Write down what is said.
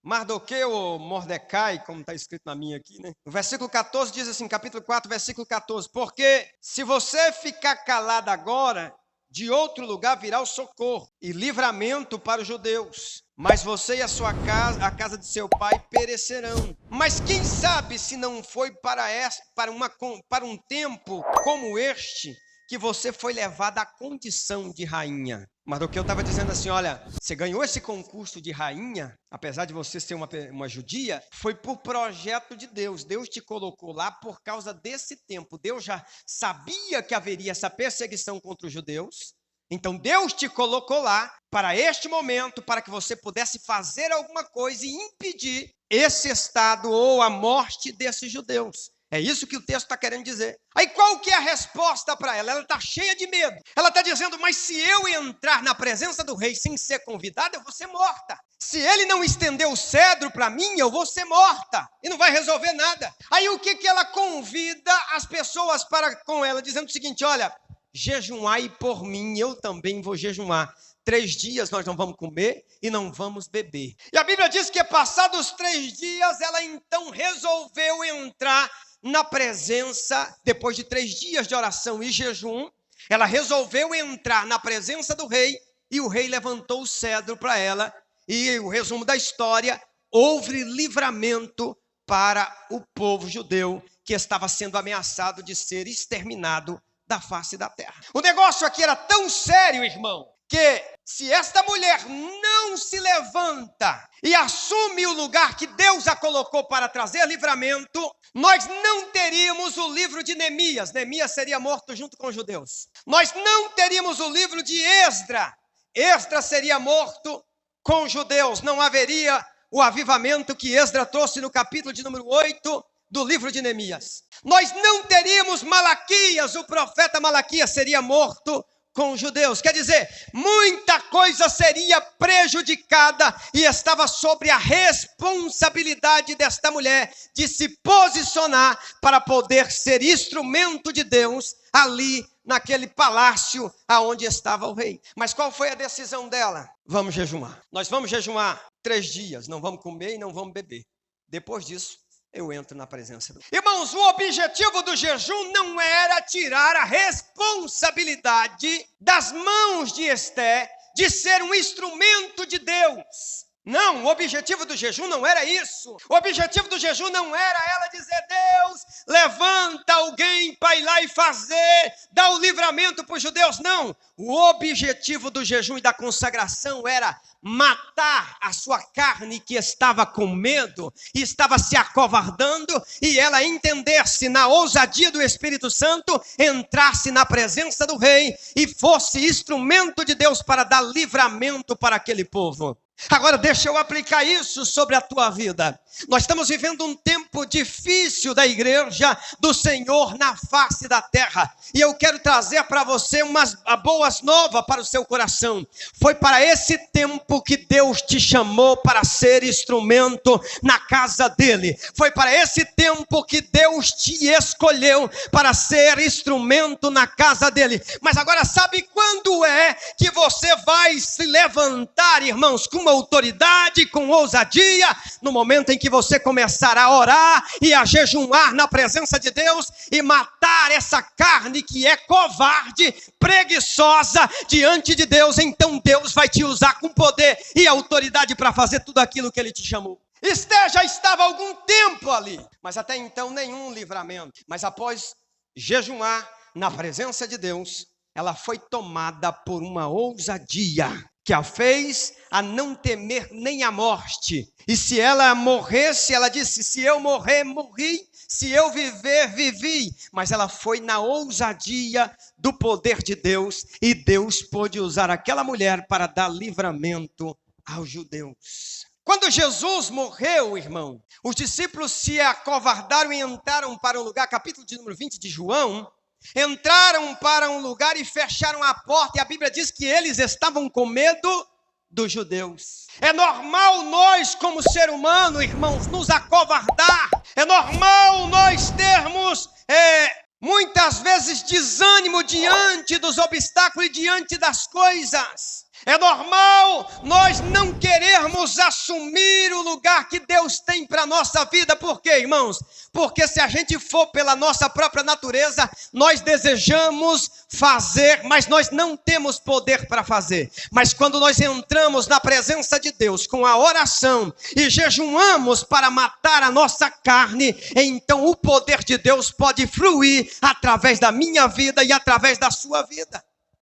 Mardoqueu ou Mordecai, como está escrito na minha aqui, né? O versículo 14 diz assim, capítulo 4, versículo 14. Porque se você ficar calado agora, de outro lugar virá o socorro e livramento para os judeus. Mas você e a sua casa, a casa de seu pai, perecerão. Mas quem sabe se não foi para um tempo como este, que você foi levada à condição de rainha. Mardoqueu estava dizendo assim, olha, você ganhou esse concurso de rainha, apesar de você ser uma judia, foi por projeto de Deus. Deus te colocou lá por causa desse tempo. Deus já sabia que haveria essa perseguição contra os judeus. Então Deus te colocou lá para este momento, para que você pudesse fazer alguma coisa e impedir esse estado ou a morte desses judeus. É isso que o texto está querendo dizer. Aí qual que é a resposta para ela? Ela está cheia de medo. Ela está dizendo, mas se eu entrar na presença do rei sem ser convidada, eu vou ser morta. Se ele não estender o cedro para mim, eu vou ser morta. E não vai resolver nada. Aí o que ela convida as pessoas para com ela? Dizendo o seguinte, olha, jejuai por mim, eu também vou jejuar. 3 dias nós não vamos comer e não vamos beber. E a Bíblia diz que passados 3 dias, ela então resolveu entrar na presença, depois de 3 dias de oração e jejum, ela resolveu entrar na presença do rei, e o rei levantou o cedro para ela, e o resumo da história, houve livramento para o povo judeu, que estava sendo ameaçado de ser exterminado da face da terra. O negócio aqui era tão sério, irmão, que se esta mulher não se levanta e assume o lugar que Deus a colocou para trazer livramento, nós não teríamos o livro de Neemias. Neemias seria morto junto com os judeus. Nós não teríamos o livro de Esdras. Esdras seria morto com os judeus. Não haveria o avivamento que Esdras trouxe no capítulo de número 8 do livro de Neemias. Nós não teríamos Malaquias. O profeta Malaquias seria morto com os judeus. Quer dizer, muita coisa seria prejudicada e estava sobre a responsabilidade desta mulher de se posicionar para poder ser instrumento de Deus ali naquele palácio aonde estava o rei. Mas qual foi a decisão dela? Vamos jejuar. Nós vamos jejuar 3 dias, não vamos comer e não vamos beber. Depois disso, eu entro na presença do... Irmãos, o objetivo do jejum não era tirar a responsabilidade das mãos de Esté de ser um instrumento de Deus. Não, o objetivo do jejum não era isso. O objetivo do jejum não era ela dizer, Deus, levanta alguém para ir lá e fazer, dá o livramento para os judeus. Não, o objetivo do jejum e da consagração era matar a sua carne que estava com medo e estava se acovardando, e ela entendesse na ousadia do Espírito Santo, entrasse na presença do rei e fosse instrumento de Deus para dar livramento para aquele povo. Agora deixa eu aplicar isso sobre a tua vida. Nós estamos vivendo um tempo difícil da igreja do Senhor na face da terra. E eu quero trazer para você umas boas novas para o seu coração. Foi para esse tempo que Deus te chamou para ser instrumento na casa dele. Foi para esse tempo que Deus te escolheu para ser instrumento na casa dele. Mas agora sabe quando é que você vai se levantar, irmãos, com uma autoridade, com ousadia? No momento em que você começar a orar e a jejuar na presença de Deus e matar essa carne que é covarde, preguiçosa diante de Deus, então Deus vai te usar com poder e autoridade para fazer tudo aquilo que ele te chamou. Esté já estava há algum tempo ali, mas até então nenhum livramento. Mas após jejuar na presença de Deus, ela foi tomada por uma ousadia que a fez a não temer nem a morte. E se ela morresse, ela disse, se eu morrer, morri. Se eu viver, vivi. Mas ela foi na ousadia do poder de Deus. E Deus pôde usar aquela mulher para dar livramento aos judeus. Quando Jesus morreu, irmão, os discípulos se acovardaram e entraram para um lugar, capítulo de número 20 de João, entraram para um lugar e fecharam a porta, e a Bíblia diz que eles estavam com medo dos judeus. É normal nós, como ser humano, irmãos, nos acovardar. É normal nós termos muitas vezes desânimo diante dos obstáculos e diante das coisas. É normal nós não querermos assumir o lugar que Deus tem para a nossa vida. Por quê, irmãos? Porque se a gente for pela nossa própria natureza, nós desejamos fazer, mas nós não temos poder para fazer. Mas quando nós entramos na presença de Deus com a oração e jejuamos para matar a nossa carne, então o poder de Deus pode fluir através da minha vida e através da sua vida.